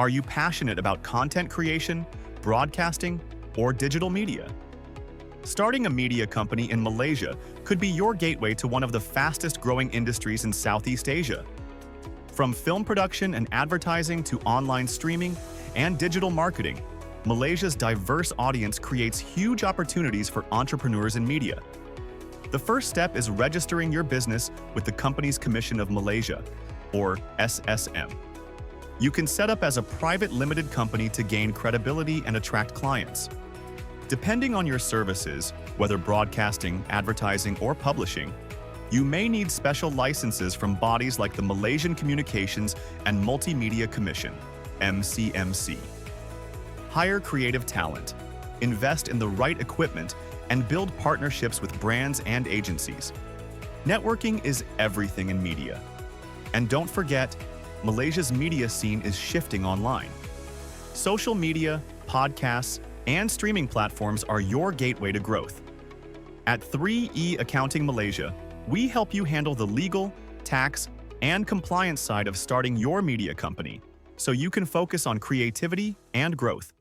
Are you passionate about content creation, broadcasting, or digital media? Starting a media company in Malaysia could be your gateway to one of the fastest-growing industries in Southeast Asia. From film production and advertising to online streaming and digital marketing, Malaysia's diverse audience creates huge opportunities for entrepreneurs in media. The first step is registering your business with the Companies Commission of Malaysia, or SSM. You can set up as a private limited company to gain credibility and attract clients. Depending on your services, whether broadcasting, advertising, or publishing, you may need special licenses from bodies like the Malaysian Communications and Multimedia Commission, MCMC. Hire creative talent, invest in the right equipment, and build partnerships with brands and agencies. Networking is everything in media. And don't forget, Malaysia's media scene is shifting online. Social media, podcasts, and streaming platforms are your gateway to growth. At 3E Accounting Malaysia, we help you handle the legal, tax, and compliance side of starting your media company, so you can focus on creativity and growth.